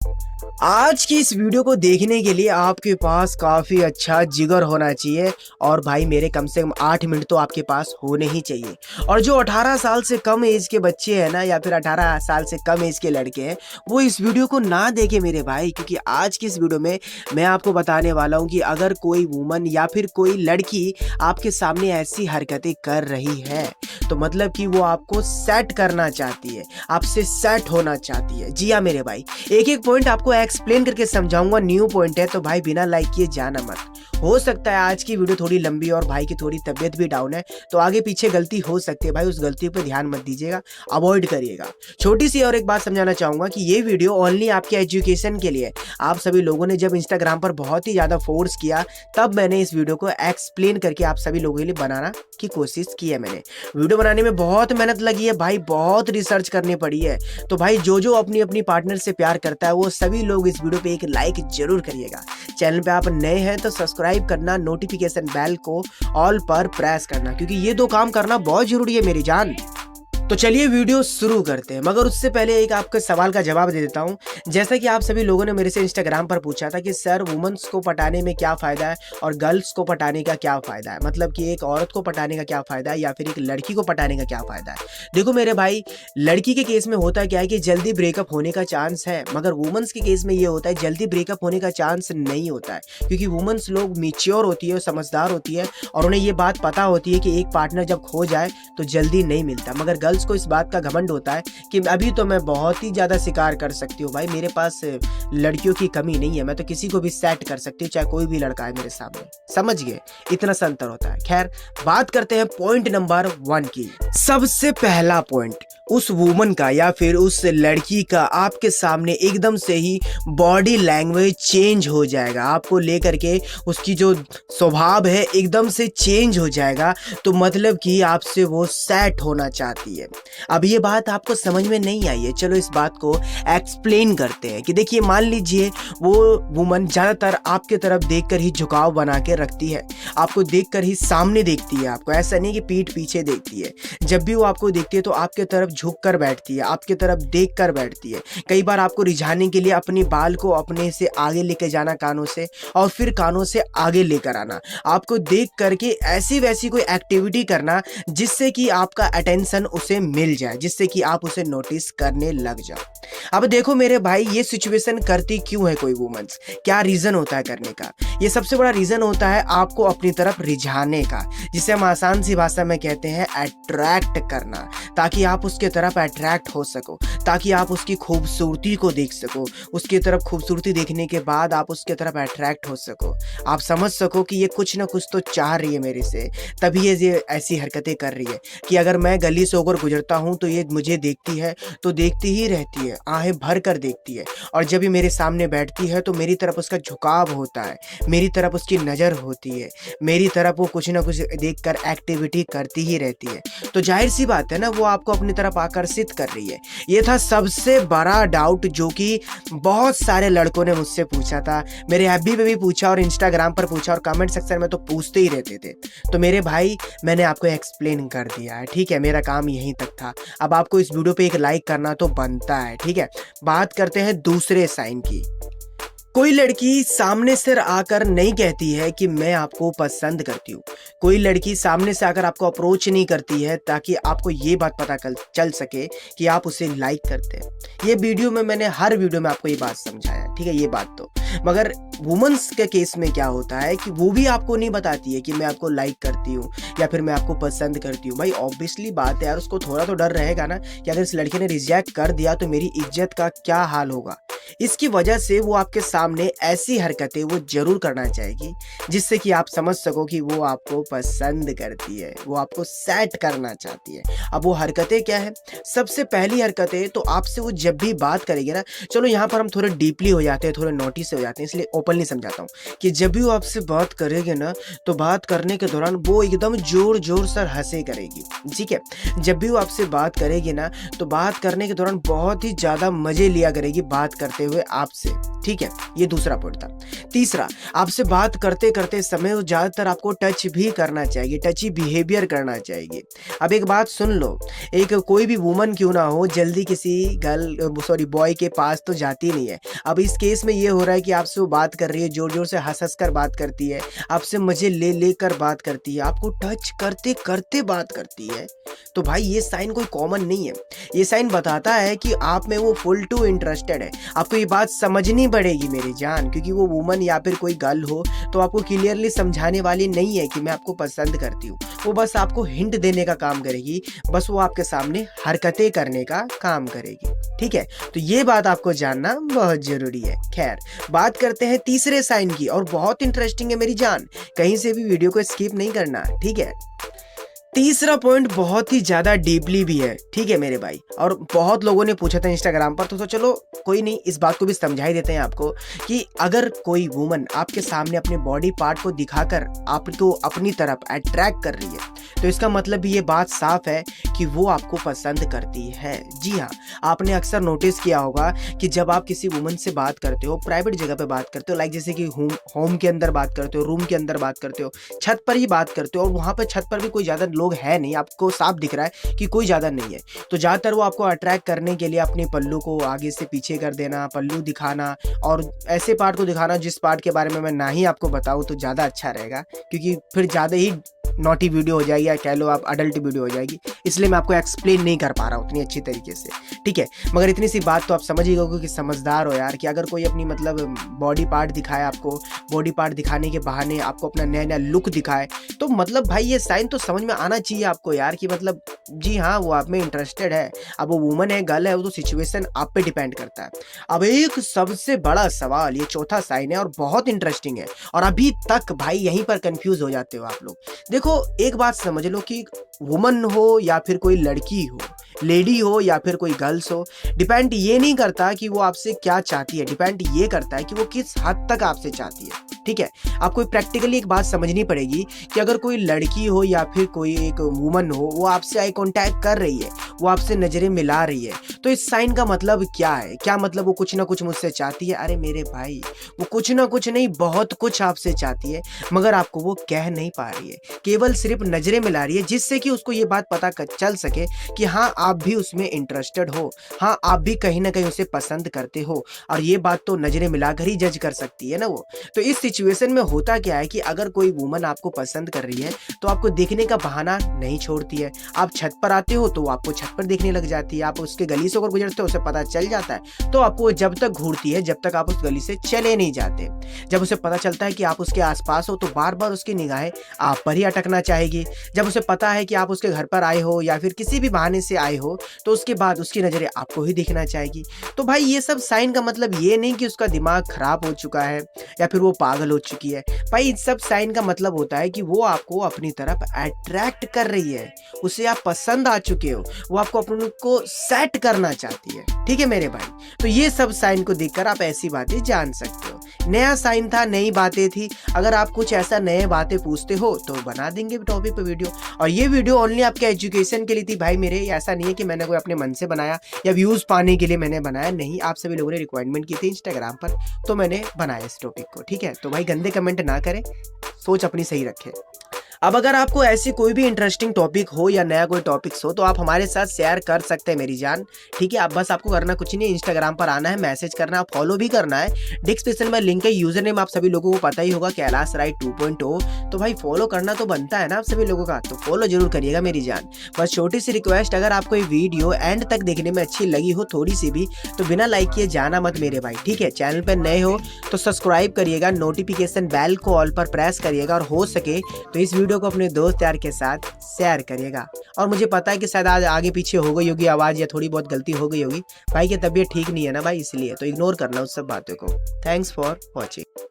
आज की इस वीडियो को देखने के लिए आपके पास काफ़ी अच्छा जिगर होना चाहिए और भाई मेरे कम से कम 8 मिनट तो आपके पास होने ही चाहिए। और जो 18 साल से कम एज के बच्चे हैं ना या फिर 18 साल से कम एज के लड़के हैं वो इस वीडियो को ना देखें मेरे भाई, क्योंकि आज की इस वीडियो में मैं आपको बताने वाला हूँ कि अगर कोई वुमन या फिर कोई लड़की आपके सामने ऐसी हरकतें कर रही है तो मतलब कि वो आपको सेट करना चाहती है, आपसे सेट होना चाहती है। जी हाँ मेरे भाई, एक एक पॉइंट आपको एक्सप्लेन करके समझाऊंगा। न्यू पॉइंट है तो भाई बिना लाइक किए जाना मत। हो सकता है आज की वीडियो थोड़ी लंबी और भाई की थोड़ी तबीयत भी डाउन है तो आगे पीछे गलती हो सकती है भाई, उस गलती पे ध्यान मत दीजिएगा, अवॉइड करिएगा। छोटी सी और एक बात समझाना चाहूंगा कि ये वीडियो ओनली आपके एजुकेशन के लिए। आप सभी लोगों ने जब इंस्टाग्राम पर बहुत ही ज्यादा फोर्स किया तब मैंने इस वीडियो को एक्सप्लेन करके आप सभी लोगों के लिए बनाना की कोशिश की है। मैंने वीडियो बनाने में बहुत मेहनत लगी है भाई, बहुत रिसर्च करनी पड़ी है। तो भाई जो अपनी अपनी पार्टनर से प्यार करता है वो सभी लोग इस वीडियो पे एक लाइक जरूर करिएगा। चैनल पे आप नए हैं तो सब्सक्राइब करना, नोटिफिकेशन बेल को ऑल पर प्रेस करना, क्योंकि ये दो काम करना बहुत जरूरी है मेरी जान। तो चलिए वीडियो शुरू करते हैं, मगर उससे पहले एक आपके सवाल का जवाब दे देता हूं। जैसा कि आप सभी लोगों ने मेरे से इंस्टाग्राम पर पूछा था कि सर वुमेन्स को पटाने में क्या फ़ायदा है और गर्ल्स को पटाने का क्या फ़ायदा है, मतलब कि एक औरत को पटाने का क्या फ़ायदा है या फिर एक लड़की को पटाने का क्या फ़ायदा है। देखो मेरे भाई, लड़की के केस में होता क्या है कि जल्दी ब्रेकअप होने का चांस है, मगर वुमेन्स के केस में ये होता है जल्दी ब्रेकअप होने का चांस नहीं होता है, क्योंकि वुमेन्स लोग मेच्योर होती है, समझदार होती है और उन्हें ये बात पता होती है कि एक पार्टनर जब खो जाए तो जल्दी नहीं मिलता। मगर गर्ल्स को इस बात का घमंड होता है कि अभी तो मैं बहुत ही ज्यादा शिकार कर सकती हूँ भाई, मेरे पास लड़कियों की कमी नहीं है, मैं तो किसी को भी सेट कर सकती हूँ, चाहे कोई भी लड़का है मेरे सामने। समझ गए, इतना सा अंतर होता है। खैर बात करते हैं पॉइंट नंबर 1 की। सबसे पहला पॉइंट, उस वुमन का या फिर उस लड़की का आपके सामने एकदम से ही बॉडी लैंग्वेज चेंज हो जाएगा, आपको लेकर के उसकी जो स्वभाव है एकदम से चेंज हो जाएगा। तो मतलब कि आपसे वो सेट होना चाहती है। अब ये बात आपको समझ में नहीं आई है, चलो इस बात को एक्सप्लेन करते हैं। कि देखिए मान लीजिए वो वुमन ज़्यादातर आपके तरफ देखकर ही झुकाव बना के रखती है, आपको देखकर ही सामने देखती है, आपको ऐसा नहीं कि पीठ पीछे देखती है। जब भी वो आपको देखती है तो आपके तरफ झुक कर बैठती है, आपके तरफ देख कर बैठती है। कई बार आपको रिझाने के लिए अपनी बाल को अपने से आगे लेकर जाना कानों से और फिर कानों से आगे लेकर आना, आपको देख करके ऐसी वैसी कोई एक्टिविटी करना जिससे कि आपका अटेंशन उसे मिल जाए, जिससे कि आप उसे नोटिस करने लग जाओ। अब देखो मेरे भाई, ये सिचुएशन करती क्यों है कोई वुमेन्स, क्या रीजन होता है करने का? ये सबसे बड़ा रीजन होता है आपको अपनी तरफ रिझाने का, जिसे हम आसान सी भाषा में कहते हैं अट्रैक्ट करना, ताकि आप उसके तरफ अट्रैक्ट हो सको, ताकि आप उसकी खूबसूरती को देख सको, उसकी तरफ खूबसूरती देखने के बाद आप उसके तरफ अट्रैक्ट हो सको, आप समझ सको कि ये कुछ ना कुछ तो चाह रही है मेरे से, तभी ये ऐसी हरकतें कर रही है। कि अगर मैं गली से होकर गुजरता हूँ तो ये मुझे देखती है तो देखती ही रहती है, आहें भर कर देखती है, और जब भी मेरे सामने बैठती है तो मेरी तरफ उसका झुकाव होता है, मेरी तरफ उसकी नज़र होती है, मेरी तरफ वो कुछ ना कुछ देखकर एक्टिविटी करती ही रहती है। तो जाहिर सी बात है ना, वो आपको अपनी तरफ आकर्षित कर रही है। ये था सबसे बड़ा डाउट जो कि बहुत सारे लड़कों ने मुझसे पूछा था, मेरे एफबी पे भी पूछा और इंस्टाग्राम पर पूछा और कमेंट सेक्शन में तो पूछते ही रहते थे। तो मेरे भाई मैंने आपको एक्सप्लेन कर दिया है, ठीक है, मेरा काम यहीं तक था। अब आपको इस वीडियो पे एक लाइक करना तो बनता है, ठीक है। बात करते हैं दूसरे साइन की। कोई लड़की सामने से आकर नहीं कहती है कि मैं आपको पसंद करती हूँ, कोई लड़की सामने से आकर आपको अप्रोच नहीं करती है ताकि आपको ये बात पता चल सके कि आप उसे लाइक करते हैं। ये वीडियो में मैंने हर वीडियो में आपको ये बात समझाया, ठीक है, ये बात तो। मगर वुमेन्स के केस में क्या होता है कि वो भी आपको नहीं बताती है कि मैं आपको लाइक करती हूँ या फिर मैं आपको पसंद करती हूँ। भाई ऑब्वियसली बात है यार, उसको थोड़ा तो डर रहेगा ना कि अगर इस लड़के ने रिजेक्ट कर दिया तो मेरी इज्जत का क्या हाल होगा। इसकी वजह से वो आपके सामने ऐसी हरकतें वो जरूर करना चाहेगी जिससे कि आप समझ सको कि वो आपको पसंद करती है, वो आपको सेट करना चाहती है। अब वो हरकतें क्या है? सबसे पहली हरकतें तो आपसे वो जब भी बात करेगी ना, चलो यहाँ पर हम थोड़े डीपली हो जाते हैं, थोड़े नोटी से हो जाते हैं, इसलिए ओपनली समझाता हूँ कि जब भी वो आपसे बात करेगी ना तो बात करने के दौरान वो एकदम जोर जोर से हंसे करेगी, ठीक है। जब भी वो आपसे बात करेगी ना तो बात करने के दौरान बहुत ही ज़्यादा मजे लिया करेगी बात करते हुए आपसे, ठीक है। ये दूसरा पॉइंट था। तीसरा, आपसे बात करते करते समय ज़्यादातर आपको टच भी करना चाहिए, टची बिहेवियर करना चाहिए। अब एक बात सुन लो, एक कोई भी वुमन क्यों ना हो जल्दी किसी बॉय के पास तो जाती नहीं है। अब इस केस में ये हो रहा है कि आपसे वो बात कर रही है, जोर जोर से हंस हंस कर बात करती है, आपसे मजे ले ले कर बात करती है, आपको टच करते करते बात करती है, तो भाई ये साइन कोई कॉमन नहीं है। ये साइन बताता है कि आप में वो फुल टू इंटरेस्टेड है। आपको ये बात समझनी पड़ेगी मेरी जान, क्योंकि वो वुमन या फिर कोई गर्ल हो तो आपको क्लियरली समझाने वाली नहीं है कि मैं आपको पसंद करती हूँ। वो बस आपको हिंट देने का काम करेगी, बस वो आपके सामने हरकतें करने का काम करेगी। ठीक है, तो ये बात आपको जानना बहुत जरूरी है। खैर, बात करते हैं तीसरे साइन की, और बहुत इंटरेस्टिंग है मेरी जान, कहीं से भी वीडियो को स्किप नहीं करना। ठीक है, तीसरा पॉइंट बहुत ही ज़्यादा डीपली भी है। ठीक है मेरे भाई, और बहुत लोगों ने पूछा था इंस्टाग्राम पर, तो चलो कोई नहीं, इस बात को भी समझा ही देते हैं आपको कि अगर कोई वुमन आपके सामने अपने बॉडी पार्ट को दिखाकर आपको अपनी तरफ अट्रैक्ट कर रही है, तो इसका मतलब ये बात साफ है कि वो आपको पसंद करती है। जी हाँ, आपने अक्सर नोटिस किया होगा कि जब आप किसी वुमन से बात करते हो, प्राइवेट जगह पे बात करते हो, लाइक जैसे कि होम के अंदर बात करते हो, रूम के अंदर बात करते हो, छत पर ही बात करते हो, और वहाँ पर छत पर भी कोई ज़्यादा लोग है नहीं, आपको साफ दिख रहा है कि कोई ज़्यादा नहीं है, तो ज़्यादातर वो आपको अट्रैक्ट करने के लिए अपने पल्लू को आगे से पीछे कर देना, पल्लू दिखाना, और ऐसे पार्ट को दिखाना जिस पार्ट के बारे में मैं ना ही आपको बताऊँ तो ज़्यादा अच्छा रहेगा, क्योंकि फिर ज़्यादा ही नॉटी वीडियो हो जाएगी, या कह लो आप अडल्ट वीडियो हो जाएगी, इसलिए मैं आपको एक्सप्लेन नहीं कर पा रहा हूँ उतनी अच्छी तरीके से। ठीक है, मगर इतनी सी बात तो आप समझ ही गए कि समझदार हो यार, कि अगर कोई अपनी मतलब बॉडी पार्ट दिखाए आपको, बॉडी पार्ट दिखाने के बहाने आपको अपना नया नया लुक दिखाए, तो मतलब भाई ये साइन तो समझ में आना चाहिए आपको यार, कि मतलब जी हाँ वो आप में इंटरेस्टेड है। अब वो वुमन है, गर्ल है, वो तो सिचुएशन आप पे डिपेंड करता है। अब एक सबसे बड़ा सवाल, ये चौथा साइन है और बहुत इंटरेस्टिंग है, और अभी तक भाई यहीं पर कंफ्यूज हो जाते हो आप लोग। देखो, एक बात समझ लो कि वुमन हो या फिर कोई लड़की हो, लेडी हो या फिर कोई गर्ल्स हो, डिपेंड ये नहीं करता कि वो आपसे क्या चाहती है, डिपेंड ये करता है कि वो किस हद तक आपसे चाहती है। ठीक है, आपको प्रैक्टिकली एक बात समझनी पड़ेगी कि अगर कोई लड़की हो या फिर कोई एक वुमन हो, वो आपसे आई कांटेक्ट कर रही है, वो आपसे नजरें मिला रही है, तो इस साइन का मतलब क्या है? क्या मतलब वो कुछ ना कुछ मुझसे चाहती है? अरे मेरे भाई, वो कुछ ना कुछ नहीं, बहुत कुछ आपसे चाहती है, मगर आपको वो कह नहीं पा रही है, केवल सिर्फ नजरें मिला रही है, जिससे कि उसको ये बात पता चल सके कि हाँ आप भी उसमें इंटरेस्टेड हो, हाँ आप भी कहीं ना कहीं उसे पसंद करते हो, और ये बात तो नजरें मिलाकर ही जज कर सकती है ना वो। तो इस सिचुएशन में होता क्या है कि अगर कोई वुमन आपको पसंद कर रही है तो आपको देखने का बहाना नहीं छोड़ती है। आप छत पर आते हो तो वो आपको छत पर देखने लग जाती है, आप उसके गली से होकर गुजरते हो, उसे पता चल जाता है, तो आपको जब तक घूरती है जब तक आप उस गली से चले नहीं जाते। जब उसे पता चलता है कि आप उसके आसपास हो तो बार बार उसकी निगाहें आप पर ही अटकना चाहेगी। जब उसे पता है कि आप उसके घर पर आए हो या फिर किसी भी बहाने से आए हो, तो उसके बाद उसकी नजरें आपको ही देखना चाहेगी। तो भाई ये सब साइन का मतलब ये नहीं कि उसका दिमाग खराब हो चुका है या फिर वो पागल हो चुकी है। भाई इन सब साइन का मतलब होता है कि वो आपको अपनी तरफ अट्रैक्ट कर रही है, उसे आप पसंद आ चुके हो, वो आपको अपने को सेट करना चाहती है। ठीक है मेरे भाई, तो ये सब साइन को देखकर आप ऐसी बातें जान सकते हो। नया साइन था, नई बातें थी, अगर आप कुछ ऐसा नए बातें पूछते हो तो बना देंगे टॉपिक पे वीडियो, और ये वीडियो ओनली आपके एजुकेशन के लिए थी भाई मेरे। ऐसा नहीं है कि मैंने कोई अपने मन से बनाया या व्यूज पाने के लिए मैंने बनाया, नहीं, आप सभी लोगों ने रिक्वायरमेंट की थी इंस्टाग्राम पर, तो मैंने बनाया इस टॉपिक को। ठीक है, तो भाई गंदे कमेंट ना करें, सोच अपनी सही रखें। अब अगर आपको ऐसी कोई भी इंटरेस्टिंग टॉपिक हो या नया कोई टॉपिक्स हो तो आप हमारे साथ शेयर कर सकते हैं मेरी जान। ठीक है, आप बस आपको करना कुछ नहीं, इंस्टाग्राम पर आना है, मैसेज करना है, फॉलो भी करना है, डिस्क्रिप्शन में लिंक है, यूजर नेम आप सभी लोगों को पता ही होगा, कैलाश राय 2.0, तो भाई फॉलो करना तो बनता है ना आप सभी लोगों का, तो फॉलो जरूर करिएगा मेरी जान। बस छोटी सी रिक्वेस्ट, अगर आपको ये वीडियो एंड तक देखने में अच्छी लगी हो थोड़ी सी भी, तो बिना लाइक किए जाना मत मेरे भाई। ठीक है, चैनल पर नए हो तो सब्सक्राइब करिएगा, नोटिफिकेशन बेल को ऑल पर प्रेस करिएगा, और हो सके तो इस वीडियो को अपने दोस्त यार के साथ शेयर करिएगा। और मुझे पता है कि शायद आज आगे पीछे हो गई होगी आवाज़ या थोड़ी बहुत गलती हो गई होगी, भाई की तबीयत ठीक नहीं है ना भाई, इसलिए तो इग्नोर करना उस सब बातों को। Thanks for watching.